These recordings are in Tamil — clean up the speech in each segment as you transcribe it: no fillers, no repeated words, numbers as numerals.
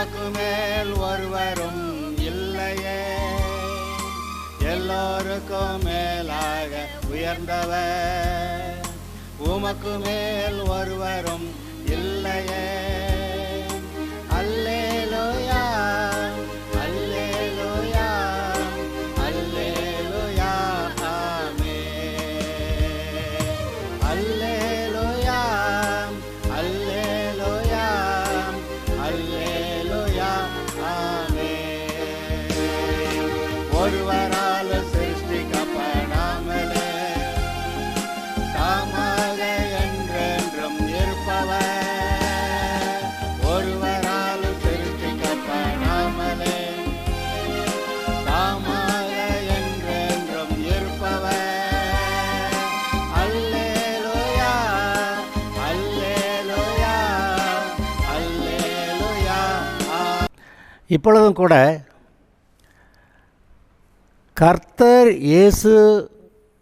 உமக்கு மேல் ஒருவரும் இல்லையே, எல்லோருக்கும் மேலாக உயர்ந்தவர், உமக்கு மேல் ஒருவரும் இல்லையே. அல்லேலூயா அல்லேலூயா அல்லேலூயா ஆமென். அல்லேலூயா அல்லேலூயா அல்லேலூயா ஆமென். ஒருவரால் சிருஷ்டிக்கப்படாமலே தாமாக என்றென்றும் இருப்பவர், ஒருவரால் சிருஷ்டிக்கப்படாமலே தாமாக என்றென்றும் இருப்பவர். அல்லேலூயா அல்லேலூயா அல்லேலூயா. இப்பொழுதும் கூட கர்த்தர் இயேசு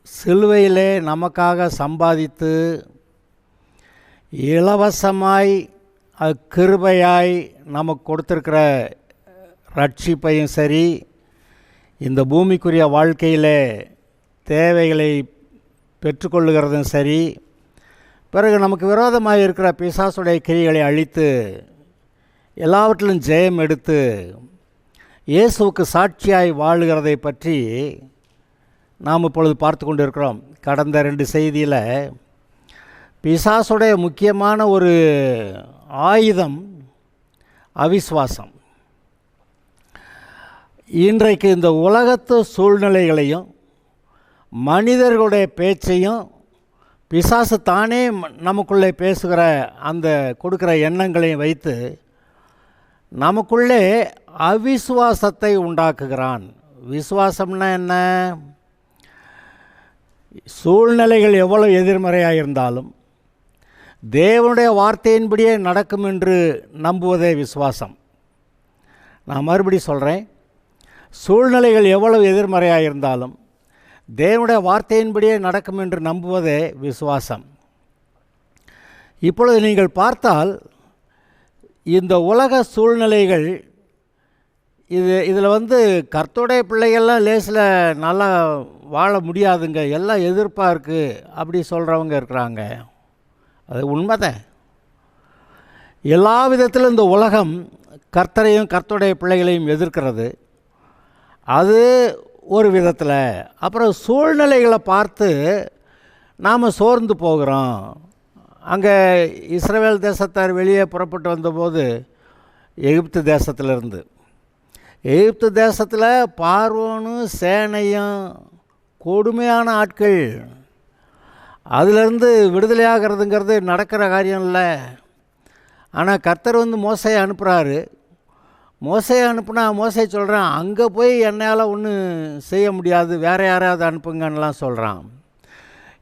சிலுவையிலே நமக்காக சம்பாதித்து இலவசமாய் கிருபையாய் நமக்கு கொடுத்துருக்கிற ரட்சிப்பையும் சரி, இந்த பூமிக்குரிய வாழ்க்கையில் தேவைகளை பெற்றுக்கொள்ளுகிறதும் சரி, பிறகு நமக்கு விரோதமாக இருக்கிற பிசாசுடைய கிரிகளை அழித்து எல்லாவற்றிலும் ஜெயம் எடுத்து இயேசுவுக்கு சாட்சியாய் வாழுகிறதை பற்றி நாம் இப்பொழுது பார்த்து கொண்டு இருக்கிறோம். கடந்த 2 செய்தியில் பிசாசுடைய முக்கியமான ஒரு ஆயுதம் அவிசுவாசம். இன்றைக்கு இந்த உலகத்து சூழ்நிலைகளையும் மனிதர்களுடைய பேச்சையும் பிசாசு தானே நமக்குள்ளே பேசுகிற அந்த கொடுக்குற எண்ணங்களையும் வைத்து நமக்குள்ளே அவிசுவாசத்தை உண்டாக்குகிறான். விசுவாசம்னா என்ன? சூழ்நிலைகள் எவ்வளவு எதிர்மறையாக இருந்தாலும் தேவனுடைய வார்த்தையின்படியே நடக்கும் என்று நம்புவதே விசுவாசம். நான் மறுபடி சொல்கிறேன், சூழ்நிலைகள் எவ்வளவு எதிர்மறையாக இருந்தாலும் தேவனுடைய வார்த்தையின்படியே நடக்கும் என்று நம்புவதே விசுவாசம். இப்பொழுது நீங்கள் பார்த்தால் இந்த உலக சூழ்நிலைகள் இதில் கர்த்தருடைய பிள்ளைகள்லாம் லேசில் நல்லா வாழ முடியாதுங்க, எல்லாம் எதிர்ப்பாக இருக்குது அப்படி சொல்கிறவங்க இருக்கிறாங்க. அது உண்மைதான். எல்லா விதத்திலும் இந்த உலகம் கர்த்தரையும் கர்த்தருடைய பிள்ளைகளையும் எதிர்க்கிறது. அது ஒரு விதத்தில். அப்புறம் சூழ்நிலைகளை பார்த்து நாம் சோர்ந்து போகிறோம். அங்கே இஸ்ரவேல் தேசத்தார் வெளியே புறப்பட்டு வந்தபோது எகிப்து தேசத்திலிருந்து, எகிப்து தேசத்தில் பார்வோனும் சேனையும் கொடுமையான ஆட்கள். அதிலிருந்து விடுதலையாகிறதுங்கிறது நடக்கிற காரியம் இல்லை. ஆனால் கர்த்தர் மோசையை அனுப்புகிறாரு. மோசையை அனுப்புனா மோசை சொல்கிறான், அங்கே போய் என்னால் ஒன்றும் செய்ய முடியாது, வேறு யாராவது அனுப்புங்கன்னெலாம் சொல்கிறான்.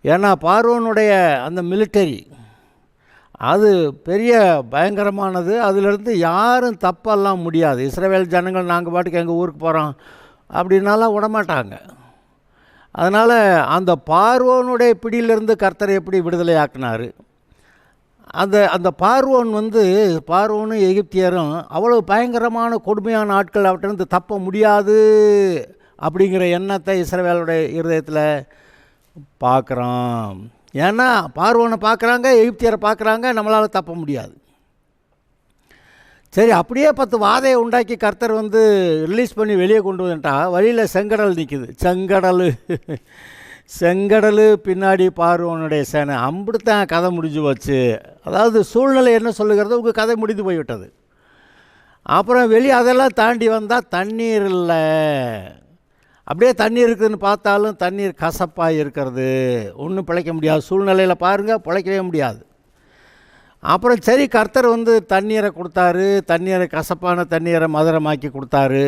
ஏன்னா பார்வோனுடைய அந்த மிலிட்டரி அது பெரிய பயங்கரமானது. அதிலிருந்து யாரும் தப்பெல்லாம் முடியாது. இஸ்ரவேல் ஜனங்கள் நாங்கள் பாட்டுக்கு எங்கள் ஊருக்கு போகிறோம் அப்படின்னாலாம் விடமாட்டாங்க. அதனால் அந்த பார்வோனுடைய பிடியிலிருந்து கர்த்தரை எப்படி விடுதலை ஆக்கினார். அந்த பார்வோன் பார்வோனும் எகிப்தியரும் அவ்வளோ பயங்கரமான கொடுமையான ஆட்கள், அவற்றிலிருந்து தப்ப முடியாது அப்படிங்கிற எண்ணத்தை இஸ்ரவேலுடைய இருதயத்தில் பார்க்குறோம். ஏன்னா பார்வோனை பார்க்குறாங்க, எகிப்தியரை பார்க்குறாங்க, நம்மளால் தப்ப முடியாது. சரி, அப்படியே 10 வாதையை உண்டாக்கி கர்த்தர் ரிலீஸ் பண்ணி வெளியே கொண்டு வந்துட்டா வழியில் செங்கடல் நிற்குது. செங்கடல் பின்னாடி பார்வோனுடைய சேனை. அம்பிடுத்தான் கதை முடிஞ்சு போச்சு. அதாவது சூழ்நிலை என்ன சொல்லுகிறது, உங்கள் கதை முடிந்து போய்விட்டது. அப்புறம் வெளியே அதெல்லாம் தாண்டி வந்தால் தண்ணீர் இல்லை. அப்படியே தண்ணீர் இருக்குதுன்னு பார்த்தாலும் தண்ணீர் கசப்பாக இருக்கிறது. ஒன்றும் பிழைக்க முடியாது. சூழ்நிலையில் பாருங்கள், பிழைக்கவே முடியாது. அப்புறம் சரி, கர்த்தர் தண்ணீரை கொடுத்தாரு. தண்ணீரை கசப்பான தண்ணீரை மதுரமாக்கி கொடுத்தாரு.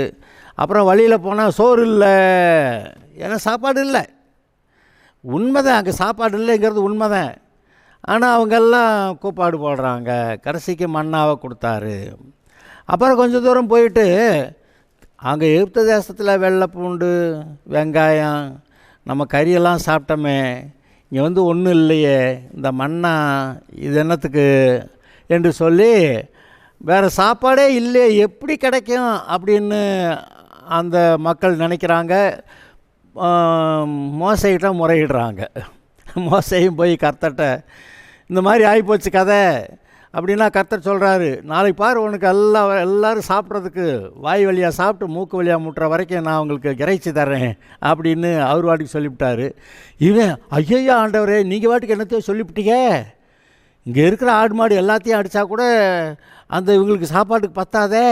அப்புறம் வழியில் போனால் சோறு இல்லை, ஏன்னா சாப்பாடு இல்லை. உண்மைதான், அங்கே சாப்பாடு இல்லைங்கிறது உண்மைதான். ஆனால் அவங்கெல்லாம் கூப்பாடு போடுறாங்க. கடைசிக்கு மண்ணாவை கொடுத்தாரு. அப்புறம் கொஞ்சம் தூரம் போயிட்டு அங்கே எகிப்து தேசத்தில் வெள்ளை பூண்டு, வெங்காயம், நம்ம கறியெல்லாம் சாப்பிட்டோமே, இங்கே ஒன்றும் இல்லையே, இந்த மண்ணா இது என்னத்துக்கு என்று சொல்லி வேறு சாப்பாடே இல்லை, எப்படி கிடைக்கும் அப்படின்னு அந்த மக்கள் நினைக்கிறாங்க. மோசைகிட்ட முறையிடுறாங்க. மோசையும் போய் கர்த்தர்கிட்ட இந்த மாதிரி ஆகிப்போச்சு கதை அப்படின்னா, கர்த்தர் சொல்கிறாரு, நாளைக்கு பாரு உனக்கு எல்லோரும் சாப்பிட்றதுக்கு வாய் வழியாக சாப்பிட்டு மூக்கு வழியாக முட்டுற வரைக்கும் நான் உங்களுக்கு இறைச்சி தர்றேன் அப்படின்னு அவர் வாட்டுக்கு சொல்லிவிட்டார். இவன், ஐயோ ஆண்டவரே, நீங்கள் வாட்டுக்கு என்னத்தையும் சொல்லிவிட்டீங்க, இங்கே இருக்கிற ஆடு மாடு எல்லாத்தையும் அடித்தா கூட அந்த இவங்களுக்கு சாப்பாட்டுக்கு பத்தாதே,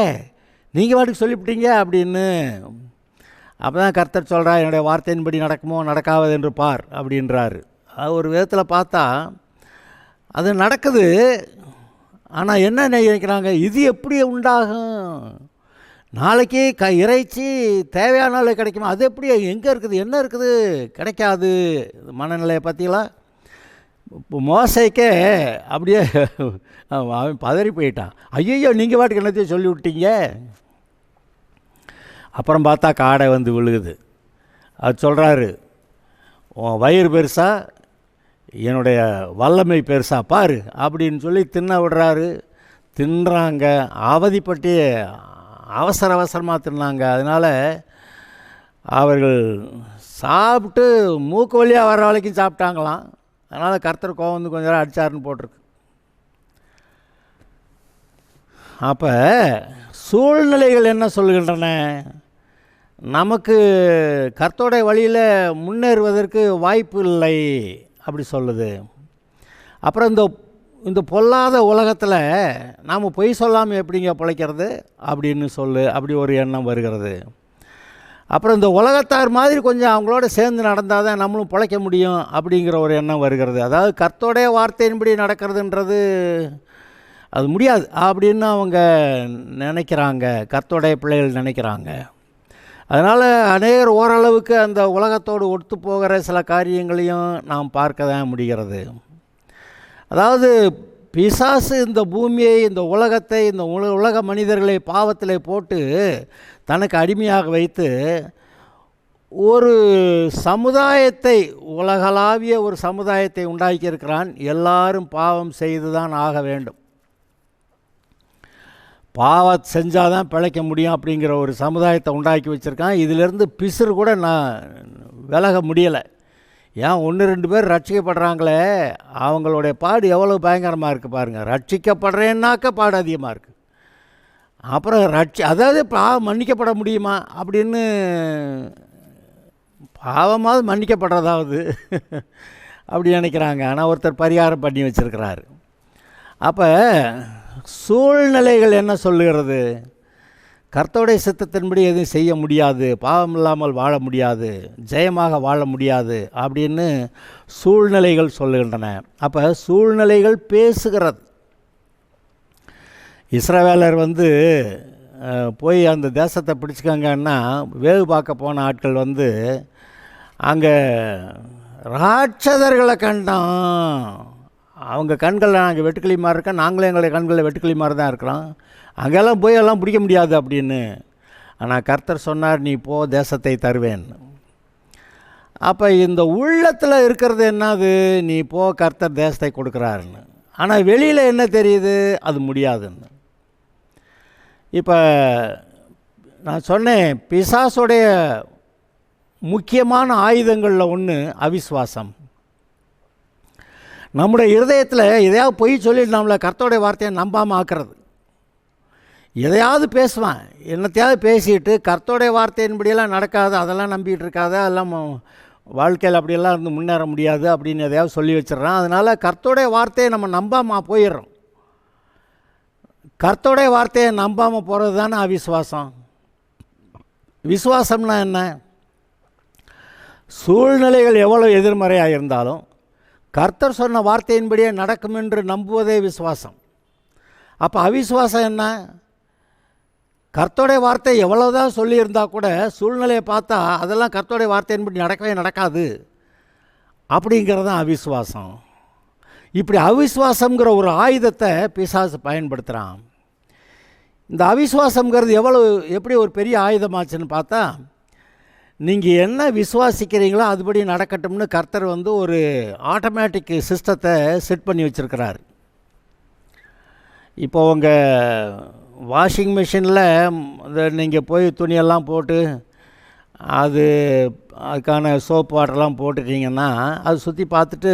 நீங்கள் வாட்டுக்கு சொல்லிவிட்டீங்க அப்படின்னு. அப்போ தான் கர்த்தர் சொல்கிறா, என்னுடைய வார்த்தையின்படி நடக்குமோ நடக்காது என்று பார் அப்படின்றாரு. அது ஒரு விதத்தில் பார்த்தா அது நடக்குது. ஆனால் என்ன நினைக்கிறாங்க, இது எப்படி உண்டாகும், நாளைக்கு இறைச்சி தேவையான நாள் கிடைக்குமா, அது எப்படி, எங்கே இருக்குது, என்ன இருக்குது, கிடைக்காது. மனநிலையை பற்றிலாம் இப்போ மோசைக்கே அப்படியே அவன் பதறி போயிட்டான். ஐயோ நீங்கள் வாட்டுக்கு என்னத்தையும் சொல்லி விட்டீங்க. அப்புறம் பார்த்தா காடை வந்து விழுகுது. அது சொல்கிறாரு, உன் வயிறு பெருசா என்னுடைய வல்லமை பெருசா பாரு அப்படின்னு சொல்லி தின்ன விடுறாரு. தின்றாங்க, அவதிப்பட்டு அவசரமாக தின்னாங்க. அதனால் அவர்கள் சாப்பிட்டு மூக்கு வழியாக வர வரைக்கும் சாப்பிட்டாங்களாம். அதனால் கர்த்தர் கோவம் வந்து கொஞ்ச நேரம் அடித்தாருன்னு போட்டிருக்கு. அப்போ சூழ்நிலைகள் என்ன சொல்கின்றன, நமக்கு கர்த்தருடைய வழியில் முன்னேறுவதற்கு வாய்ப்பு இல்லை அப்படி சொல்லுது. அப்புறம் இந்த பொல்லாத உலகத்தில் நாம் பொய் சொல்லாமல் எப்படிங்க பிழைக்கிறது அப்படின்னு அப்படி ஒரு எண்ணம் வருகிறது. அப்புறம் இந்த உலகத்தார் மாதிரி கொஞ்சம் அவங்களோட சேர்ந்து நடந்தால் தான் நம்மளும் பிழைக்க முடியும் அப்படிங்கிற ஒரு எண்ணம் வருகிறது. அதாவது கர்த்தருடைய வார்த்தையின்படி நடக்கிறதுன்றது அது முடியாது அப்படின்னு அவங்க நினைக்கிறாங்க, கர்த்தருடைய பிள்ளைகள் நினைக்கிறாங்க. அதனால் அநேகர் ஓரளவுக்கு அந்த உலகத்தோடு ஒத்து போகிற சில காரியங்களையும் நாம் பார்க்க தான் முடிகிறது. அதாவது பிசாசு இந்த பூமியை, இந்த உலகத்தை, இந்த உலக மனிதர்களை பாவத்தில் போட்டு தனக்கு அடிமையாக வைத்து ஒரு சமுதாயத்தை, உலகளாவிய ஒரு சமுதாயத்தை உண்டாக்கியிருக்கிறான். எல்லாரும் பாவம் செய்து தான் ஆக வேண்டும், பாவம் செஞ்சால் தான் பிழைக்க முடியும் அப்படிங்கிற ஒரு சமுதாயத்தை உண்டாக்கி வச்சுருக்கான். இதிலேருந்து பிசுறு கூட நான் விலக முடியலை. ஏன் 1-2 பேர் ரட்சிக்கப்படுறாங்களே, அவங்களுடைய பாடு எவ்வளோ பயங்கரமாக இருக்குது பாருங்கள். ரட்சிக்கப்படுறேன்னாக்க பாடு அதிகமாக இருக்குது. அப்புறம் அதாவது பாவம் மன்னிக்கப்பட முடியுமா அப்படின்னு, பாவமாவது மன்னிக்கப்படுறதாவது அப்படி நினைக்கிறாங்க. ஆனால் ஒருத்தர் பரிகாரம் பண்ணி வச்சுருக்கிறாரு. அப்போ சூழ்நிலைகள் என்ன சொல்லுகிறது, கர்த்தருடைய சித்தத்தின்படி எதுவும் செய்ய முடியாது, பாவம் இல்லாமல் வாழ முடியாது, ஜெயமாக வாழ முடியாது அப்படின்னு சூழ்நிலைகள் சொல்லுகின்றன. அப்போ சூழ்நிலைகள் பேசுகிறது. இஸ்ரவேலர் வந்து போய் அந்த தேசத்தை பிடிச்சிக்கங்கன்னா, வேவு பார்க்க போன ஆட்கள் வந்து அங்கே ராட்சதர்களை கண்டோம், அவங்க கண்களில் நாங்கள் வெட்டுக்கிளி மாதிரி இருக்கோம், நாங்களே எங்களுடைய கண்களில் வெட்டுக்கிளி மாதிரி தான் இருக்கிறோம், அங்கெல்லாம் போய் எல்லாம் பிடிக்க முடியாது அப்படின்னு. ஆனால் கர்த்தர் சொன்னார், நீ போ, தேசத்தை தருவேன். அப்போ இந்த உள்ளத்தில் இருக்கிறது என்னது, நீ போ, கர்த்தர் தேசத்தை கொடுக்குறாருன்னு. ஆனால் வெளியில் என்ன தெரியுது, அது முடியாதுன்னு. இப்போ நான் சொன்னேன், பிசாசுடைய முக்கியமான ஆயுதங்களில் ஒன்று அவிசுவாசம். நம்முடைய இருதயத்தில் எதையாவது பொய் சொல்லி நம்மளை கர்த்தருடைய வார்த்தையை நம்பாமல் ஆக்கிறது. எதையாவது பேசுவான், என்னத்தையாவது பேசிட்டு கர்த்தருடைய வார்த்தையின்படியெல்லாம் நடக்காது, அதெல்லாம் நம்பிக்கிட்டு இருக்காது, அதெல்லாம் வாழ்க்கையில் அப்படியெல்லாம் இருந்து முன்னேற முடியாது அப்படின்னு எதையாவது சொல்லி வச்சிடறான். அதனால் கர்த்தருடைய வார்த்தையை நம்ம நம்பாமல் போயிடுறோம். கர்த்தருடைய வார்த்தையை நம்பாமல் போகிறது தானே அவிசுவாசம். விசுவாசம்னா என்ன, சூழ்நிலைகள் எவ்வளோ எதிர்மறையாக இருந்தாலும் கர்த்தர் சொன்ன வார்த்தையின்படியே நடக்கும் என்று நம்புவதே விசுவாசம். அப்போ அவிசுவாசம் என்ன, கர்த்தருடைய வார்த்தை எவ்வளோதான் சொல்லியிருந்தால் கூட சூழ்நிலையை பார்த்தா அதெல்லாம் கர்த்தருடைய வார்த்தையின்படி நடக்கவே நடக்காது அப்படிங்கிறது தான் அவிசுவாசம். இப்படி அவிசுவாசங்கிற ஒரு ஆயுதத்தை பிசாசு பயன்படுத்துகிறான். இந்த அவிசுவாசங்கிறது எப்படி ஒரு பெரிய ஆயுதமாச்சுன்னு பார்த்தா, நீங்கள் என்ன விசுவாசிக்கிறீங்களோ அதுபடி நடக்கட்டும்னு கர்த்தர் வந்து ஒரு ஆட்டோமேட்டிக் சிஸ்டத்தை செட் பண்ணி வச்சுருக்கிறார். இப்போ உங்கள் வாஷிங் மிஷினில் நீங்கள் போய் துணியெல்லாம் போட்டு அதுக்கான சோப் வாட்டர்லாம் போட்டுட்டிங்கன்னா அது சுற்றி பார்த்துட்டு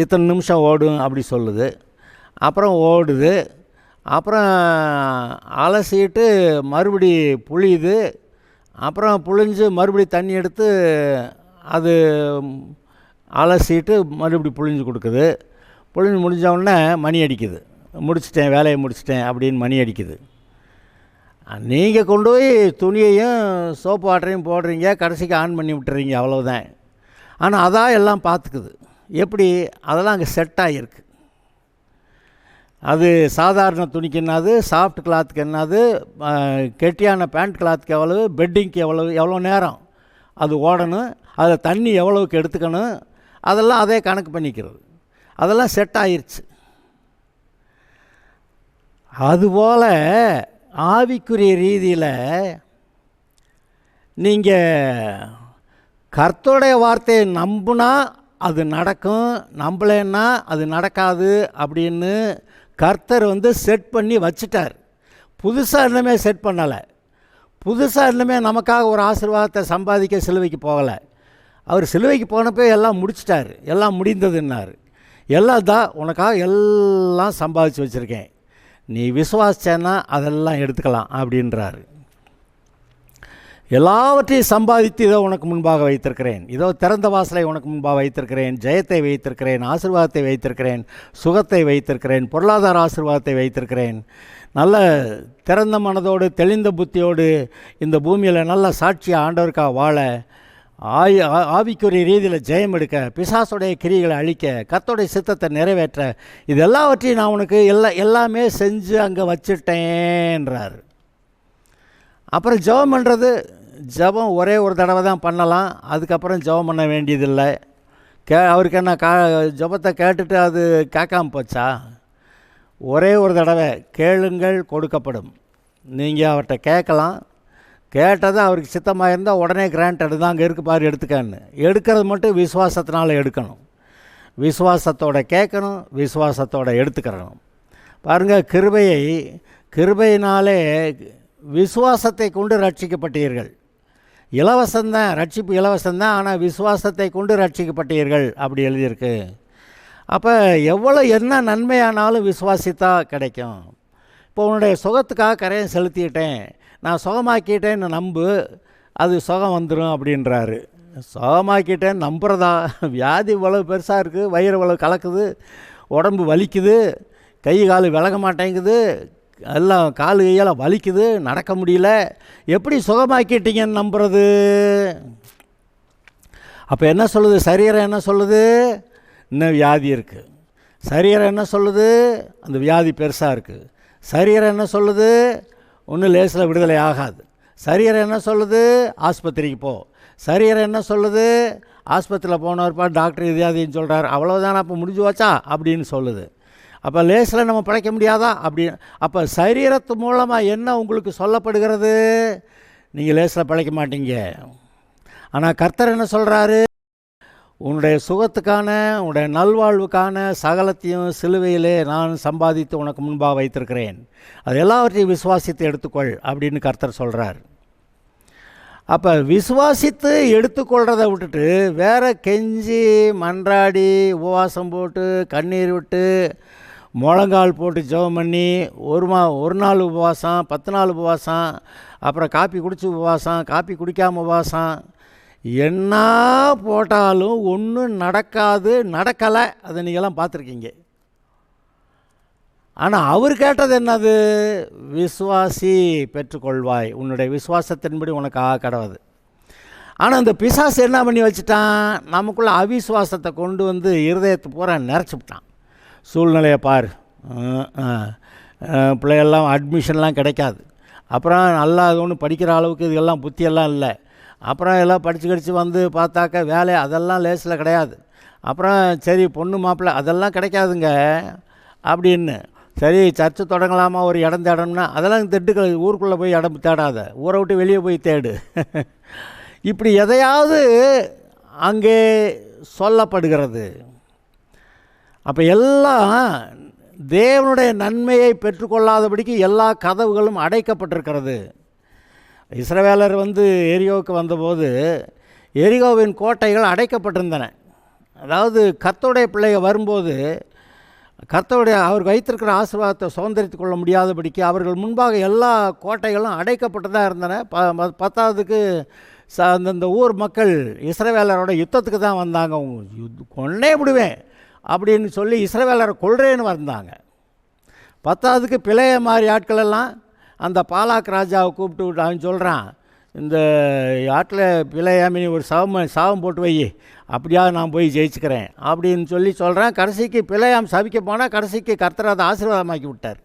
இத்தனை நிமிஷம் ஓடும் அப்படி சொல்லுது. அப்புறம் ஓடுது. அப்புறம் அலசிட்டு மறுபடி புளியுது. அப்புறம் புளிஞ்சு மறுபடி தண்ணி எடுத்து அது அலசிட்டு மறுபடி புளிஞ்சு கொடுக்குது. புளிஞ்சு முடிஞ்சவுடனே மணி அடிக்குது. முடிச்சிட்டேன், வேலையை முடிச்சிட்டேன் அப்படின்னு மணி அடிக்குது. நீங்கள் கொண்டு போய் துணியையும் சோப்பு வாட்டரையும் போடுறீங்க, கடைசிக்கு ஆன் பண்ணி விட்டுறீங்க, அவ்வளவுதான். ஆனால் அதான் எல்லாம் பார்த்துக்குது. எப்படி? அதெல்லாம் அங்கே செட் ஆகிருக்கு. அது சாதாரண துணிக்கு என்னது, சாஃப்ட் கிளாத்துக்கு என்னது, கெட்டியான பேண்ட் கிளாத்துக்கு எவ்வளவு, பெட்டிங்க்கு எவ்வளோ நேரம் அது ஓடணும், அதில் தண்ணி எவ்வளவுக்கு எடுத்துக்கணும், அதெல்லாம் அதே கணக்கு பண்ணிக்கிறது. அதெல்லாம் செட் ஆகிருச்சு. அதுபோல் ஆவிக்குரிய ரீதியில் நீங்கள் கர்த்தருடைய வார்த்தையை நம்பினா அது நடக்கும், நம்பலைன்னா அது நடக்காது அப்படின்னு கர்த்தர் செட் பண்ணி வச்சிட்டார். புதுசாக இன்னுமே செட் பண்ணலை. புதுசாக இன்னுமே நமக்காக ஒரு ஆசீர்வாதத்தை சம்பாதிக்க சிலுவைக்கு போகலை. அவர் சிலுவைக்கு போனப்போ எல்லாம் முடிச்சிட்டார். எல்லாம் முடிந்ததுன்னார். எல்லாம் தான் உனக்காக எல்லாம் சம்பாதிச்சு வச்சுருக்கேன், நீ விசுவாசிச்சேன்னா அதெல்லாம் எடுத்துக்கலாம் அப்படின்றாரு. எல்லாவற்றையும் சம்பாதித்து இதோ உனக்கு முன்பாக வைத்திருக்கிறேன், இதோ திறந்த வாசலை உனக்கு முன்பாக வைத்திருக்கிறேன், ஜெயத்தை வைத்திருக்கிறேன், ஆசீர்வாதத்தை வைத்திருக்கிறேன், சுகத்தை வைத்திருக்கிறேன், பொருளாதார ஆசீர்வாதத்தை வைத்திருக்கிறேன். நல்ல திறந்த மனதோடு தெளிந்த புத்தியோடு இந்த பூமியில் நல்ல சாட்சியாக ஆண்டவருக்காக வாழ, ஆவிக்குரிய ரீதியில் ஜெயம் எடுக்க, பிசாசுடைய கிரியைகளை அழிக்க, கர்த்தருடைய சித்தத்தை நிறைவேற்ற, இது எல்லாவற்றையும் நான் உனக்கு எல்லாமே செஞ்சு அங்கே வச்சுட்டேன்றார். அப்புறம் ஜெபம் பண்ணுறது, ஜெபம் ஒரே ஒரு தடவை தான் பண்ணலாம். அதுக்கப்புறம் ஜெபம் பண்ண வேண்டியதில்லை. அவருக்கு என்ன ஜெபத்தை கேட்டுட்டு அது கேட்காம போச்சா? ஒரே ஒரு தடவை கேளுங்கள் கொடுக்கப்படும். நீங்கள் அவர்கிட்ட கேட்கலாம். கேட்டது அவருக்கு சித்தமாக இருந்தால் உடனே கிராண்ட் எடுத்து அங்கே இருக்கு பாரு எடுத்துக்கான்னு. எடுக்கிறது மட்டும் விசுவாசத்தினால் எடுக்கணும். விசுவாசத்தோடு கேட்கணும், விசுவாசத்தோடு எடுத்துக்கிறணும். பாருங்கள், கிருபையினாலே விசுவாசத்தை கொண்டு ரட்சிக்கப்பட்டீர்கள். இலவசம்தான், ரட்சிப்பு இலவசம்தான். ஆனால் விசுவாசத்தை கொண்டு ரட்சிக்கப்பட்டீர்கள் அப்படி எழுதியிருக்கு. அப்போ எவ்வளோ என்ன நன்மையானாலும் விசுவாசித்தா கிடைக்கும். இப்போ உன்னுடைய சுகத்துக்காக கரையை செலுத்திட்டேன், நான் சுகமாக்கிட்டேன்னு நம்பு, அது சுகம் வந்துடும் அப்படின்றாரு. சுகமாக்கிட்டேன்னு நம்புகிறதா? வியாதி இவ்வளவு பெருசாக இருக்குது, வயிறு இவ்வளவு கலக்குது, உடம்பு வலிக்குது, கை கால் விலக மாட்டேங்குது, எல்லாம் காலு கையால் வலிக்குது, நடக்க முடியல, எப்படி சுகமாக்கிட்டீங்கன்னு நம்புறது? அப்போ என்ன சொல்லுது சரீரம்? என்ன சொல்லுது? இன்னும் வியாதி இருக்குது. சரீரம் என்ன சொல்லுது? அந்த வியாதி பெருசாக இருக்குது. சரீரம் என்ன சொல்லுது? ஒன்றும் லேசில் விடுதலை ஆகாது. சரீரம் என்ன சொல்லுது? ஆஸ்பத்திரிக்கு போ. சரீரம் என்ன சொல்லுது? ஆஸ்பத்திரியில் போனவர்ப்பா டாக்டர் வியாதின்னு சொல்கிறார், அவ்வளோதானே, அப்போ முடிஞ்சு வச்சா அப்படின்னு சொல்லுது. அப்போ லேசில் நம்ம பிழைக்க முடியாதா அப்படி? அப்போ சரீரத்து மூலமாக என்ன உங்களுக்கு சொல்லப்படுகிறது? நீங்கள் லேசில் பிழைக்க மாட்டீங்க. ஆனால் கர்த்தர் என்ன சொல்கிறாரு? உன்னுடைய சுகத்துக்கான, உன்னுடைய நல்வாழ்வுக்கான சகலத்தையும் சிலுவையிலே நான் சம்பாதித்து உனக்கு முன்பாக வைத்திருக்கிறேன், அது எல்லாவற்றையும் விசுவாசித்து எடுத்துக்கொள் அப்படின்னு கர்த்தர் சொல்கிறார். அப்போ விசுவாசித்து எடுத்துக்கொள்கிறத விட்டுட்டு வேறு கெஞ்சி மன்றாடி உபவாசம் போட்டு கண்ணீர் விட்டு முழங்கால் போட்டு ஜெபம் பண்ணி ஒரு நாள் உபவாசம், 10 நாள் உபவாசம், அப்புறம் காப்பி குடிச்சு உபவாசம், காப்பி குடிக்காமல் உபவாசம், என்ன போட்டாலும் ஒன்றும் நடக்காது, நடக்கலை. அதை நீங்கள்லாம் பார்த்துருக்கீங்க. ஆனால் அவர் கேட்டது என்னது? விசுவாசி பெற்றுக்கொள்வாய், உன்னுடைய விசுவாசத்தின்படி உனக்கு கடவுது. ஆனால் இந்த பிசாசு என்ன பண்ணி வச்சுட்டான்? நமக்குள்ளே அவிசுவாசத்தை கொண்டு இருதயத்தை பூரா நிறச்சிவிட்டான். சூழ்நிலையை பார், பிள்ளைகள்லாம் அட்மிஷன்லாம் கிடைக்காது, அப்புறம் நல்லா அது ஒன்று படிக்கிற அளவுக்கு இதெல்லாம் புத்தியெல்லாம் இல்லை, அப்புறம் எல்லாம் படித்து பார்த்தாக்கா வேலை அதெல்லாம் லேசில் கிடையாது, அப்புறம் சரி பொண்ணு மாப்பிள்ளை அதெல்லாம் கிடைக்காதுங்க அப்படின்னு, சரி சர்ச்சு தொடங்கலாமா ஒரு இடம் தேடணும்னா அதெல்லாம் திட்டுக்கள், ஊருக்குள்ளே போய் இடம் தேடாத, ஊரை விட்டு வெளியே போய் தேடு. இப்படி எதையாவது அங்கே சொல்லப்படுகிறது. அப்போ எல்லாம் தேவனுடைய நன்மையை பெற்றுக்கொள்ளாதபடிக்கு எல்லா கதவுகளும் அடைக்கப்பட்டிருக்கிறது. இஸ்ரவேலர் எரிகோவுக்கு வந்தபோது எரிகோவின் கோட்டைகள் அடைக்கப்பட்டிருந்தன. அதாவது கர்த்தருடைய பிள்ளைகள் வரும்போது அவர் வைத்திருக்கிற ஆசீர்வாதத்தை சுதந்திரித்து கொள்ள முடியாதபடிக்கு அவர்கள் முன்பாக எல்லா கோட்டைகளும் அடைக்கப்பட்டு தான் இருந்தன. பத்தாவதுக்கு அந்தந்த ஊர் மக்கள் இஸ்ரவேலரோட யுத்தத்துக்கு தான் வந்தாங்க. கொன்னே விடுவேன் அப்படின்னு சொல்லி இஸ்ரவேலரை கொல்றேன்னு வந்தாங்க. பத்தாவதுக்கு பிழைய மாதிரி ஆட்களெல்லாம் அந்த பாலாக் ராஜாவை கூப்பிட்டு விட்டு அவன் சொல்கிறான், இந்த ஆட்டில் பிழையாமினி ஒரு சாபம் போட்டு வை, அப்படியாவது நான் போய் ஜெயிச்சுக்கிறேன் அப்படின்னு சொல்கிறேன். கடைசிக்கு பிழையாம் சபிக்க போனால் கடைசிக்கு கர்த்தர் அதை ஆசீர்வாதமாக்கி விட்டார்.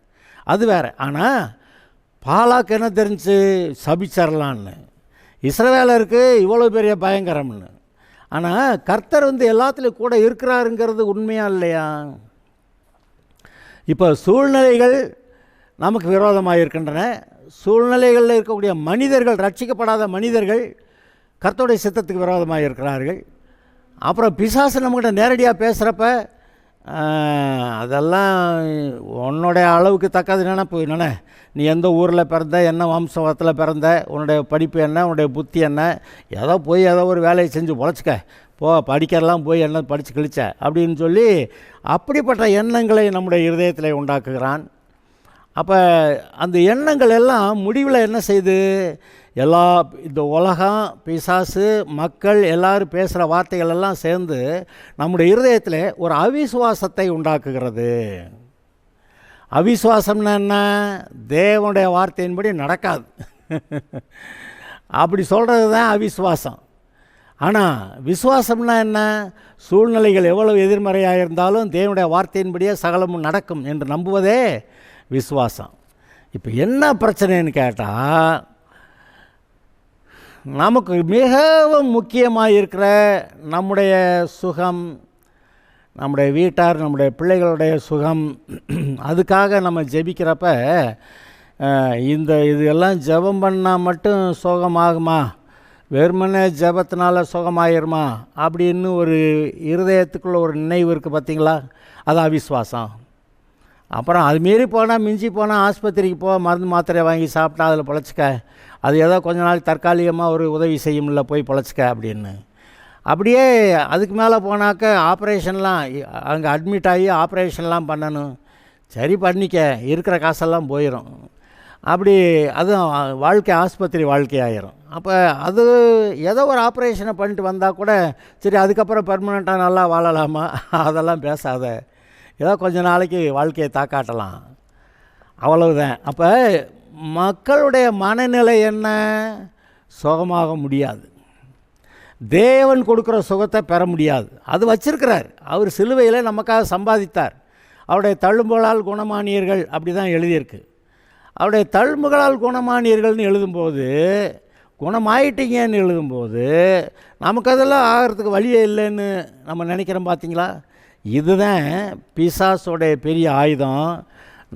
அது வேறு. ஆனால் பாலாக்கு என்ன தெரிஞ்சு சபிச்சிடலான்னு, இஸ்ரவேலருக்கு இவ்வளோ பெரிய பயங்கரம்னு. ஆனால் கர்த்தர் எல்லாத்துலேயும் கூட இருக்கிறாருங்கிறது உண்மையாக இல்லையா? இப்போ சூழ்நிலைகள் நமக்கு விரோதமாக இருக்கின்றன. சூழ்நிலைகளில் இருக்கக்கூடிய மனிதர்கள், ரட்சிக்கப்படாத மனிதர்கள் கர்த்தருடைய சித்தத்துக்கு விரோதமாக இருக்கிறார்கள். அப்புறம் பிசாசு நம்மகிட்ட நேரடியாக பேசுகிறப்ப அதெல்லாம் உன்னுடைய அளவுக்கு தக்கது நினை, நீ எந்த ஊரில் பிறந்த, என்ன வம்சத்தில் பிறந்த, உன்னுடைய படிப்பு என்ன, உன்னுடைய புத்தி என்ன, ஏதோ ஒரு வேலையை செஞ்சு பொழைச்சிக்க, படிக்கிறலாம் போய் என்ன படித்து கிழிச்ச அப்படின்னு சொல்லி அப்படிப்பட்ட எண்ணங்களை நம்முடைய இருதயத்தில் உண்டாக்குகிறான். அப்போ அந்த எண்ணங்கள் எல்லாம் முடிவில் என்ன செய்யுது? இந்த உலகம், பிசாசு, மக்கள் எல்லோரும் பேசுகிற வார்த்தைகள் எல்லாம் சேர்ந்து நம்முடைய இருதயத்தில் ஒரு அவிசுவாசத்தை உண்டாக்குகிறது. அவிசுவாசம்னா என்ன? தேவனுடைய வார்த்தையின்படி நடக்காது அப்படி சொல்கிறது தான் அவிசுவாசம். ஆனால் விசுவாசம்னா என்ன? சூழ்நிலைகள் எவ்வளவு எதிர்மறையாக இருந்தாலும் தேவனுடைய வார்த்தையின்படியே சகலமும் நடக்கும் என்று நம்புவதே விசுவாசம். இப்போ என்ன பிரச்சனைன்னு கேட்டால், நமக்கு மிகவும் முக்கியமாக இருக்கிற நம்முடைய சுகம், நம்முடைய வீட்டார், நம்முடைய பிள்ளைகளுடைய சுகம், அதுக்காக நம்ம ஜெபிக்கிறப்ப இது எல்லாம் ஜெபம் பண்ணால் மட்டும் சுகமாகுமா, வெறுமனே ஜெபத்தினால சுகமாயிருமா அப்படின்னு ஒரு இருதயத்துக்குள்ள ஒரு நினைவு இருக்குது பார்த்தீங்களா? அது அவிசுவாசம். அப்புறம் அது மீறி போனால், மிஞ்சி போனால் ஆஸ்பத்திரிக்கு மருந்து மாத்திரை வாங்கி சாப்பிட்டா அதில் பொழைச்சிக்க, அது ஏதோ கொஞ்ச நாள் தற்காலிகமாக ஒரு உதவி செய்யும்ல, போய் பொழைச்சிக்க அப்படின்னு. அப்படியே அதுக்கு மேலே போனாக்க ஆப்ரேஷன்லாம், அங்கே அட்மிட் ஆகி ஆப்ரேஷன்லாம் பண்ணணும். சரி பண்ணிக்க, இருக்கிற காசெல்லாம் போயிடும். அப்படி அதுவும் வாழ்க்கை ஆஸ்பத்திரி வாழ்க்கையாயிரும். அப்போ அது ஏதோ ஒரு ஆப்ரேஷனை பண்ணிட்டு வந்தால் கூட சரி, அதுக்கப்புறம் பெர்மனெண்ட்டாக நல்லா வாழலாமா, அதெல்லாம் பேசாத, ஏதோ கொஞ்ச நாளைக்கு வாழ்க்கையை தாக்காட்டலாம், அவ்வளவுதான். அப்போ மக்களுடைய மனநிலை என்ன? சுகமாக முடியாது, தேவன் கொடுக்குற சுகத்தை பெற முடியாது. அது வச்சிருக்கிறார், அவர் சிலுவையில் நமக்காக சம்பாதித்தார். அவருடைய தழும்புகளால் குணமானியர்கள் அப்படி தான் எழுதியிருக்கு. அவருடைய தழும்புகளால் குணமானியர்கள்னு எழுதும்போது, குணமாயிட்டீங்கன்னு எழுதும்போது நமக்கு அதெல்லாம் ஆகிறதுக்கு வழியே இல்லைன்னு நம்ம நினைக்கிறோம். பார்த்தீங்களா? இதுதான் பிசாசோடைய பெரிய ஆயுதம்.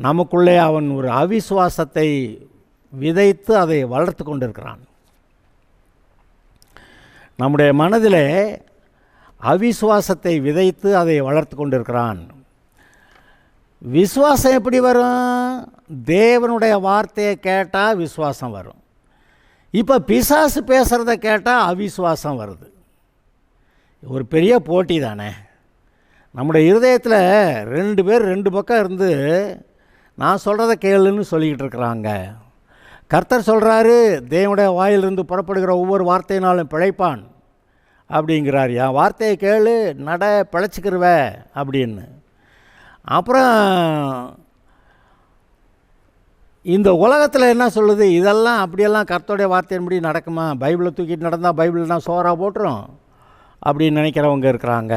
நமக்குள்ளே அவன் ஒரு அவிசுவாசத்தை விதைத்து அதை வளர்த்து கொண்டிருக்கிறான். நம்முடைய மனதிலே அவிசுவாசத்தை விதைத்து அதை வளர்த்து கொண்டிருக்கிறான். விசுவாசம் எப்படி வரும்? தேவனுடைய வார்த்தையை கேட்டால் விசுவாசம் வரும். இப்போ பிசாசு பேசுகிறத கேட்டால் அவிசுவாசம் வருது. ஒரு பெரிய போட்டி தானே. நம்முடைய இருதயத்தில் ரெண்டு பேர் ரெண்டு பக்கம் இருந்து நான் சொல்கிறத கேளுன்னு சொல்லிக்கிட்டு இருக்கிறாங்க. கர்த்தர் சொல்கிறாரு, தேவனுடைய வாயிலிருந்து புறப்படுகிற ஒவ்வொரு வார்த்தையினாலும் பிழைப்பான் அப்படிங்கிறார். என் வார்த்தையை கேளு, நட, பிழைச்சிக்கிருவ அப்படின்னு. அப்புறம் இந்த உலகத்தில் என்ன சொல்லுது? இதெல்லாம் அப்படியெல்லாம் கர்த்தருடைய வார்த்தையின்படி நடக்குமா? பைபிளை தூக்கிட்டு நடந்தால் பைபிள்னா சோறாக போட்டுரும் அப்படின்னு நினைக்கிறவங்க இருக்கிறாங்க.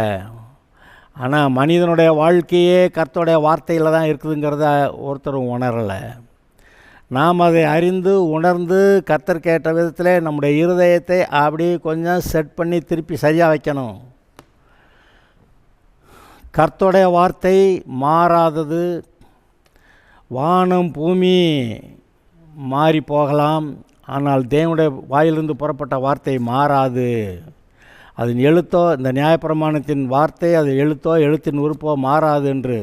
ஆனால் மனிதனுடைய வாழ்க்கையே கர்த்தருடைய வார்த்தையில் தான் இருக்குதுங்கிறத ஒருத்தரும் உணரலை. நாம் அதை அறிந்து உணர்ந்து கர்த்தர் கேட்ட விதத்தில் நம்முடைய இருதயத்தை அப்படி கொஞ்சம் செட் பண்ணி திருப்பி சரியாக வைக்கணும். கர்த்தருடைய வார்த்தை மாறாதது. வானம் பூமி மாறி போகலாம், ஆனால் தேவனுடைய வாயிலிருந்து புறப்பட்ட வார்த்தை மாறாது. அதன் எழுத்தோ, இந்த நியாயப்பிரமாணத்தின் வார்த்தை அது எழுத்தோ எழுத்தின் உறுப்போ மாறாது என்று,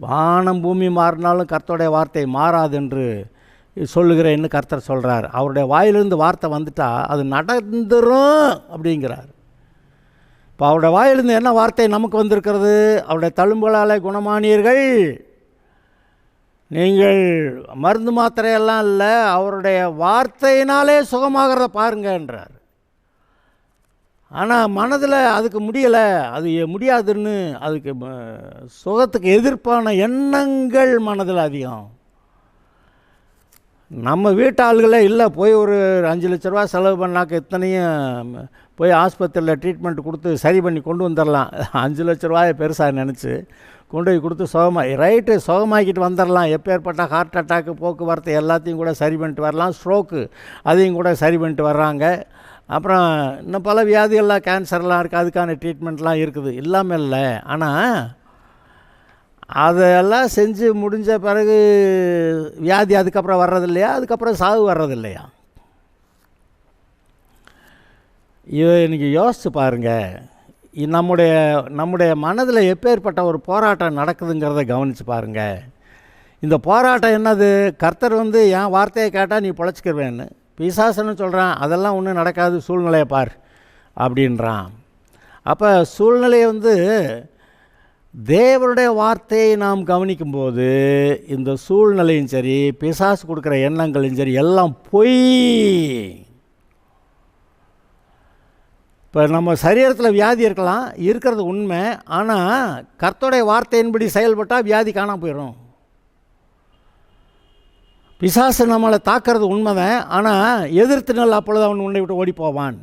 வானம் பூமி மாறினாலும் கர்த்தருடைய வார்த்தை மாறாது என்று சொல்லுகிறேன்னு கர்த்தர் சொல்கிறார். அவருடைய வாயிலிருந்து வார்த்தை வந்துட்டால் அது நடந்துரும் அப்படிங்கிறார். இப்போ அவருடைய வாயிலிருந்து என்ன வார்த்தை நமக்கு வந்திருக்கிறது? அவருடைய தழும்புகளாலே குணமானீர்கள். நீங்கள் மருந்து மாத்திரையெல்லாம் இல்லை, அவருடைய வார்த்தையினாலே சுகமாகிறத பாருங்கன்றார். ஆனால் மனதில் அதுக்கு முடியலை, அது முடியாதுன்னு அதுக்கு சுகத்துக்கு எதிர்ப்பான எண்ணங்கள் மனதில் அதிகம். நம்ம வீட்டு ஆளுகளே இல்லை, போய் ஒரு 5 லட்ச ரூபா செலவு பண்ணாக்க இத்தனையும் போய் ஆஸ்பத்திரியில் ட்ரீட்மெண்ட் கொடுத்து சரி பண்ணி கொண்டு வந்துடலாம். 5 லட்ச ரூபாயை பெருசாக நினச்சி கொண்டு போய் கொடுத்து சுகமாக்கிட்டு வந்துடலாம். எப்பேற்பட்ட ஹார்ட் அட்டாக்கு, போக்குவரத்து எல்லாத்தையும் கூட சரி பண்ணிட்டு வரலாம். ஸ்ட்ரோக்கு அதையும் கூட சரி பண்ணிட்டு வர்றாங்க. அப்புறம் இன்னும் பல வியாதிகள்லாம், கேன்சர்லாம் இருக்குது, அதுக்கான ட்ரீட்மெண்ட்லாம் இருக்குது, இல்லாமல் இல்லை. ஆனால் அதெல்லாம் செஞ்சு முடிஞ்ச பிறகு வியாதி அதுக்கப்புறம் வர்றதில்லையா? அதுக்கப்புறம் சாவு வர்றதில்லையா? இதை இன்றைக்கி யோசித்து பாருங்கள். நம்முடைய மனதில் எப்பேற்பட்ட ஒரு போராட்டம் நடக்குதுங்கிறத கவனித்து பாருங்கள். இந்த போராட்டம் என்னது? கர்த்தர் என் வார்த்தையை கேட்டால் நீ பொழைச்சிக்கிருவேன்னு பிசாசுன்னு சொல்கிறான். அதெல்லாம் ஒன்றும் நடக்காது, சூழ்நிலையை பார் அப்படின்றான். அப்போ சூழ்நிலையை தேவனுடைய வார்த்தையை நாம் கவனிக்கும்போது இந்த சூழ்நிலையும் சரி, பிசாசு கொடுக்குற எண்ணங்களும் சரி, எல்லாம் பொய். இப்போ நம்ம சரீரத்தில் வியாதி இருக்கலாம், இருக்கிறது உண்மை. ஆனால் கர்த்தருடைய வார்த்தையின்படி செயல்பட்டால் வியாதி காணாமல் போயிடும். பிசாசு நம்மளை தாக்கிறது உண்மைதான், ஆனால் எதிர்த்து நாள் அப்பொழுது அவன் உன்னை விட்டு ஓடி போவான்.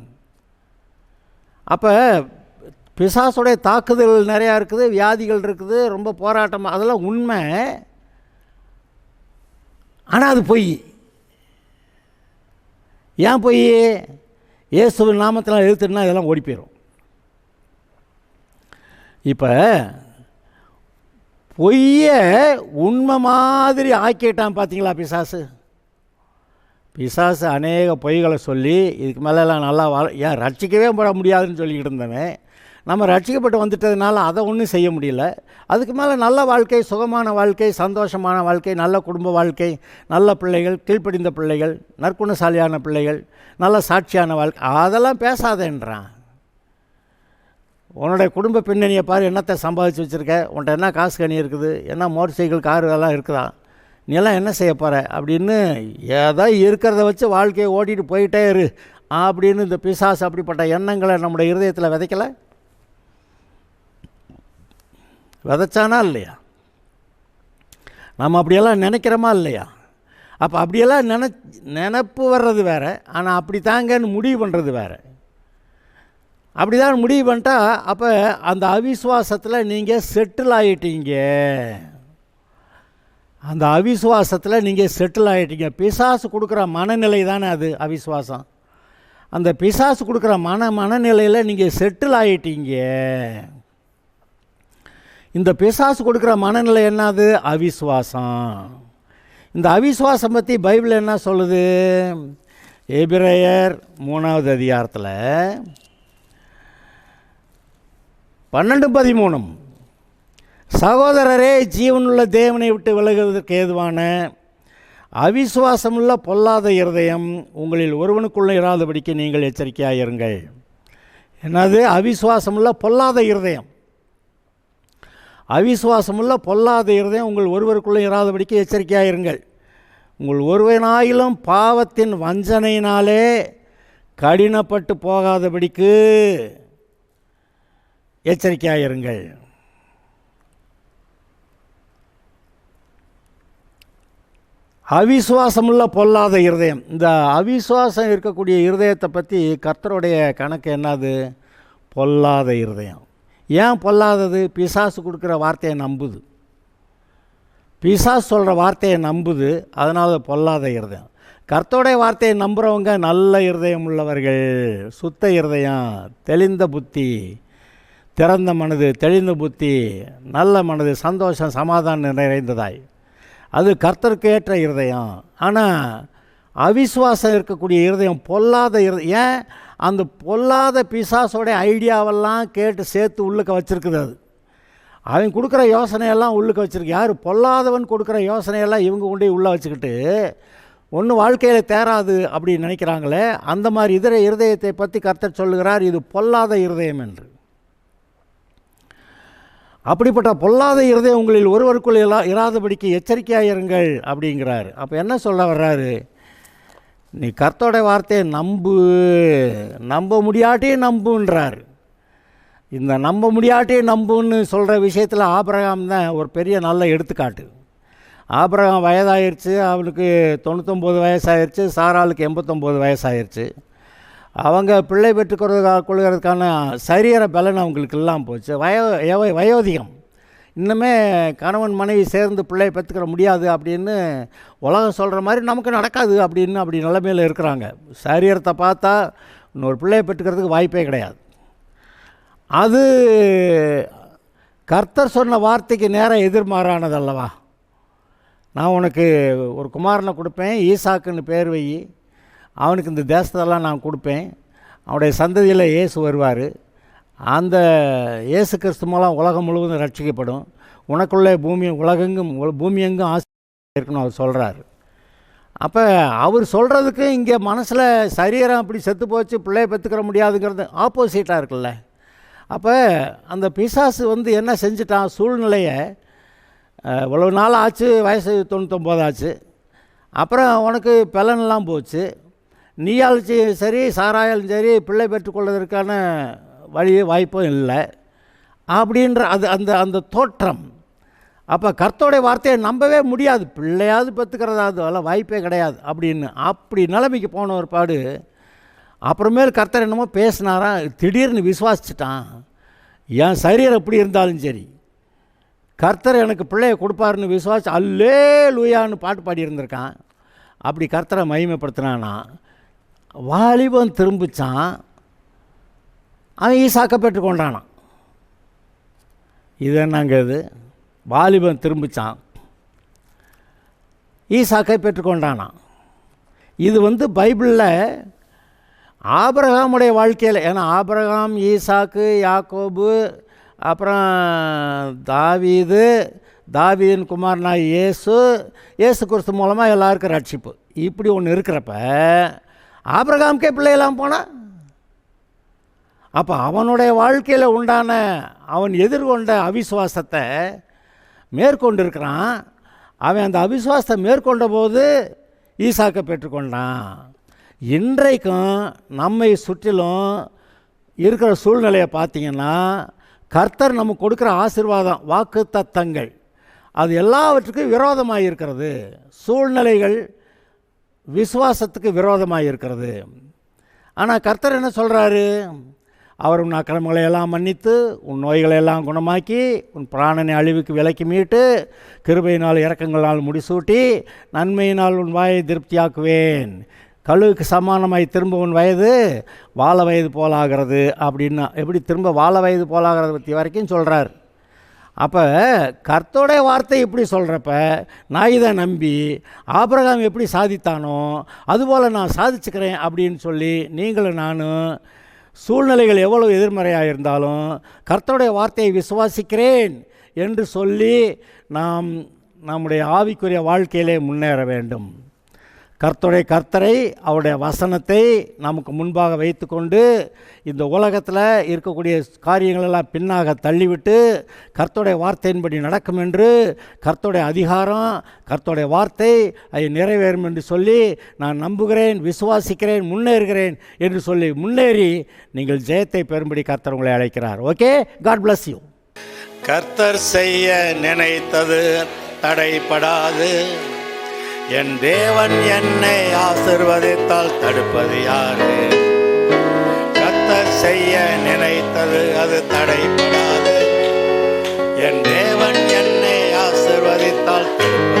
அப்போ பிசாசுடைய தாக்குதல்கள் நிறையா இருக்குது, வியாதிகள் இருக்குது, ரொம்ப போராட்டம், அதெல்லாம் உண்மை. ஆனால் அது பொய். ஏன் பொய்? இயேசுவின் நாமத்தில் எதிர்த்துனா இதெல்லாம் ஓடி போயிடும். இப்போ பொய்யை உண்மை மாதிரி ஆக்கிட்டான் பார்த்தீங்களா பிசாசு அநேக பொய்களை சொல்லி இதுக்கு மேலெல்லாம் நல்லா ஏன் ரட்சிக்கவே போட முடியாதுன்னு சொல்லிக்கிட்டு இருந்தவன், நம்ம ரட்சிக்கப்பட்டு வந்துட்டதுனால அதை ஒன்றும் செய்ய முடியல. அதுக்கு மேலே நல்ல வாழ்க்கை, சுகமான வாழ்க்கை, சந்தோஷமான வாழ்க்கை, நல்ல குடும்ப வாழ்க்கை, நல்ல பிள்ளைகள், கீழ்ப்படிந்த பிள்ளைகள், நற்குணசாலியான பிள்ளைகள், நல்ல சாட்சியான வாழ்க்கை, அதெல்லாம் பேசாதேன்றான். உன்னுடைய குடும்ப பின்னணியை பாரு, என்னத்தை சம்பாதிச்சு வச்சுருக்க, உன்ட்ட என்ன காசு கனி இருக்குது, என்ன மோட்டர் சைக்கிள், காரு எல்லாம் இருக்குதா, நீ எல்லாம் என்ன செய்ய போகிற அப்படின்னு ஏதோ இருக்கிறத வச்சு வாழ்க்கையை ஓட்டிகிட்டு போயிட்டே இரு அப்படின்னு இந்த பிசாசு அப்படிப்பட்ட எண்ணங்களை நம்முடைய இருதயத்தில் விதைக்கலை? விதைச்சானா இல்லையா? நம்ம அப்படியெல்லாம் நினைக்கிறோமா இல்லையா? அப்போ அப்படியெல்லாம் நினப்பு வர்றது வேறு, ஆனால் அப்படி தாங்கன்னு முடிவு பண்ணுறது வேறு. அப்படி தான் முடிவு பண்ணிட்டா அப்போ அந்த அவிசுவாசத்தில் நீங்கள் செட்டில் ஆகிட்டீங்க. அந்த அவிசுவாசத்தில் நீங்கள் செட்டில் ஆகிட்டீங்க. பிசாசு கொடுக்குற மனநிலை தானே அது அவிசுவாசம். அந்த பிசாசு கொடுக்குற மனநிலையில் நீங்கள் செட்டில் ஆகிட்டீங்க. இந்த பிசாசு கொடுக்குற மனநிலை என்னது? அவிசுவாசம். இந்த அவிசுவாசம் பற்றி பைபிள் என்ன சொல்லுது? எபிரேயர் 3வது அதிகாரத்தில் 12-13, சகோதரரே, ஜீவனுள்ள தேவனை விட்டு விலகுவதற்கு ஏதுவான அவிசுவாசமுள்ள பொல்லாத இருதயம் உங்களில் ஒருவனுக்குள்ளே இராதபடிக்கு நீங்கள் எச்சரிக்கையாக இருங்கள். என்னது? அவிசுவாசமுள்ள பொல்லாத இருதயம். அவிசுவாசமுள்ள பொல்லாத இருதயம் உங்கள் ஒருவருக்குள்ளே இராதபடிக்கு எச்சரிக்கையாக இருங்கள். உங்கள் ஒருவனாயிலும் பாவத்தின் வஞ்சனையினாலே கடினப்பட்டு போகாதபடிக்கு எச்சரிக்கையாக இருங்கள். அவிசுவாசமுள்ள பொல்லாத இருதயம். இந்த அவிசுவாசம் இருக்கக்கூடிய இருதயத்தை பற்றி கர்த்தருடைய கணக்கு என்னது? பொல்லாத இருதயம். ஏன் பொல்லாதது? பிசாசு கொடுக்குற வார்த்தையை நம்புது, பிசாசு சொல்கிற வார்த்தையை நம்புது, அதனால் பொல்லாத இருதயம். கர்த்தருடைய வார்த்தையை நம்புகிறவங்க நல்ல இருதயம் உள்ளவர்கள், சுத்த இருதயம், தெளிந்த புத்தி, திறந்த மனது, தெளிந்த புத்தி, நல்ல மனது, சந்தோஷம், சமாதானம் நிறைந்ததாய், அது கர்த்தருக்கு ஏற்ற இருதயம். ஆனால் அவிசுவாசம் இருக்கக்கூடிய இருதயம் பொல்லாத இருதயம். ஏன்? அந்த பொல்லாத பிசாசோடைய ஐடியாவெல்லாம் கேட்டு சேர்த்து உள்ளுக்க வச்சுருக்குது. அது அவன் கொடுக்குற யோசனையெல்லாம் உள்ளுக்க வச்சுருக்கு. யார் பொல்லாதவன் கொடுக்குற யோசனையெல்லாம் இவங்க கொண்டு உள்ளே வச்சுக்கிட்டு ஒன்றும் வாழ்க்கையில் தேராது அப்படின்னு நினைக்கிறாங்களே, அந்த மாதிரி இதர இருதயத்தை பற்றி கர்த்தர் சொல்லுகிறார், இது பொல்லாத இருதயம் என்று. அப்படிப்பட்ட பொல்லாத இருதயம் உங்களில் ஒருவருக்குள் இராதபடிக்கு எச்சரிக்கையாக இருங்கள் அப்படிங்கிறார். அப்போ என்ன சொல்ல வர்றாரு? நீ கர்த்தரோட வார்த்தையை நம்ப முடியாட்டே நம்புன்றார். இந்த நம்ப முடியாட்டே நம்புன்னு சொல்கிற விஷயத்தில் ஆபிரகாம் தான் ஒரு பெரிய நல்ல எடுத்துக்காட்டு. ஆபிரகாம் வயதாயிருச்சு, அவனுக்கு 99 வயசாயிருச்சு, சாராளுக்கு 89 வயசாயிருச்சு. அவங்க பிள்ளை கொள்கிறதுக்கான சரீர பலன் அவங்களுக்கு இல்லாமல் போச்சு. வயோதிகம். இன்னுமே கணவன் மனைவி சேர்ந்து பிள்ளையை பெற்றுக்கிற முடியாது அப்படின்னு உலகம் சொல்கிற மாதிரி நமக்கு நடக்காது அப்படின்னு அப்படி நிலைமையில் இருக்கிறாங்க. சரீரத்தை பார்த்தா இன்னொரு பிள்ளையை பெற்றுக்கிறதுக்கு வாய்ப்பே கிடையாது. அது கர்த்தர் சொன்ன வார்த்தைக்கு நேரம் எதிர்மாறானது அல்லவா? நான் உனக்கு ஒரு குமாரனை கொடுப்பேன், ஈசாக்குன்னு பேர் வை, அவனுக்கு இந்த தேசத்தெல்லாம் நான் கொடுப்பேன், அவனுடைய சந்ததியில் இயேசு வருவார், அந்த இயேசு கிறிஸ்து மூலம் உலகம் முழுவதும் ரட்சிக்கப்படும், உனக்குள்ளே பூமி எங்கும் ஆசை இருக்குன்னு அவர் சொல்கிறார். அப்போ அவர் சொல்கிறதுக்கு இங்கே மனசில் சரீரம் அப்படி செத்து போச்சு, பிள்ளையை பெற்றுக்கிற முடியாதுங்கிறது ஆப்போசிட்டாக இருக்குல்ல. அப்போ அந்த பிசாசு என்ன செஞ்சிட்டான், சூழ்நிலையை இவ்வளவு நாள் ஆச்சு, வயசு 99 ஆச்சு, அப்புறம் உனக்கு பலனெல்லாம் போச்சு, நீயாலும் சரி சாராயாலும் சரி பிள்ளை பெற்றுக்கொள்வதற்கான வாய்ப்பும் இல்லை அப்படின்ற அந்த தோற்றம். அப்போ கர்த்தருடைய வார்த்தையை நம்பவே முடியாது, பிள்ளையாவது பெற்றுக்கிறதாவது அதெல்லாம் வாய்ப்பே கிடையாது அப்படின்னு அப்படி நிலைமைக்கு போன ஒரு பாடு. அப்புறமேல் கர்த்தர் என்னமோ பேசினாராம், திடீர்னு விசுவாசிச்சிட்டான். என் சரீரம் எப்படி இருந்தாலும் சரி கர்த்தர் எனக்கு பிள்ளையை கொடுப்பாருன்னு விசுவாசி அல்லேலூயான்னு பாட்டு பாடியிருந்திருக்கான். அப்படி கர்த்தரை மகிமைப்படுத்தினானா, வாலிபன் திரும்பிச்சான், அவன் ஈசாக்கை பெற்றுக்கொண்டானான். இது என்னங்க இது? வாலிபன் திரும்பிச்சான், ஈசாக்கை பெற்றுக்கொண்டானான். இது பைபிளில் ஆபிரகாமுடைய வாழ்க்கையில், ஏன்னா ஆபிரகாம், ஈசாக்கு, யாக்கோபு, அப்புறம் தாவீதின் குமாரனா இயேசு கிறிஸ்து மூலமாக எல்லாருக்கும் ரட்சிப்பு, இப்படி ஒன்று இருக்கிறப்ப ஆபிரகாமுக்கே பிள்ளையெல்லாம் போனால், அப்போ அவனுடைய வாழ்க்கையில் உண்டான அவன் எதிர்கொண்ட அவிசுவாசத்தை மேற்கொண்டிருக்கிறான். அவன் அந்த அவிசுவாசத்தை மேற்கொண்ட போது ஈசாக்கை பெற்றுக்கொண்டான். இன்றைக்கும் நம்மை சுற்றிலும் இருக்கிற சூழ்நிலையை பார்த்திங்கன்னா, கர்த்தர் நமக்கு கொடுக்குற ஆசீர்வாதம், வாக்கு தத்தங்கள், அது எல்லாவற்றுக்கும் விரோதமாக இருக்கிறது. சூழ்நிலைகள் விசுவாசத்துக்கு விரோதமாக இருக்கிறது. ஆனால் கர்த்தர் என்ன சொல்கிறாரு? அவர் உன் அக்கிரமங்களை எல்லாம் மன்னித்து, உன் நோய்களை எல்லாம் குணமாக்கி, உன் பிராணனை அழிவுக்கு விலக்கி மீட்டு, கிருபையினால் இரக்கங்களால் முடிசூட்டி, நன்மையினால் உன் வாயை திருப்தியாக்குவேன், கழுவுக்கு சமானமாய் திரும்ப உன் வயது வாழ வயது போலாகிறது அப்படின்னா, எப்படி திரும்ப வாழ வயது போலாகிறத பற்றி வரைக்கும் சொல்கிறார். அப்போ கர்த்தருடைய வார்த்தை இப்படி சொல்கிறப்ப நான் இதை நம்பி ஆபிரகாம் எப்படி சாதித்தானோ அதுபோல் நான் சாதிச்சுக்கிறேன் அப்படின்னு சொல்லி நீங்களும் நானும் சூழ்நிலைகள் எவ்வளவு எதிர்மறையாக இருந்தாலும் கர்த்தருடைய வார்த்தையை விசுவாசிக்கிறேன் என்று சொல்லி நாம் நம்முடைய ஆவிக்குரிய வாழ்க்கையிலே முன்னேற வேண்டும். கர்த்தரை அவருடைய வசனத்தை நமக்கு முன்பாக வைத்து கொண்டு இந்த உலகத்தில் இருக்கக்கூடிய காரியங்களெல்லாம் பின்னாக தள்ளிவிட்டு கர்த்தருடைய வார்த்தையின்படி நடக்கும் என்று, கர்த்தருடைய அதிகாரம், கர்த்தருடைய வார்த்தை அதை நிறைவேறும் என்று சொல்லி நான் நம்புகிறேன், விசுவாசிக்கிறேன், முன்னேறுகிறேன் என்று சொல்லி முன்னேறி நீங்கள் ஜெயத்தை பெறும்படி கர்த்தர் உங்களை அழைக்கிறார். Okay, God bless you. கர்த்தர் செய்ய நினைத்தது தடைப்படாது, என் தேவன் என்னை ஆசீர்வதித்தால் தடுப்பது யாரு? கர்த்தர் செய்ய நினைத்தது அது தடைப்படாது, என் தேவன் என்னை ஆசீர்வதித்தால் தடுப்பது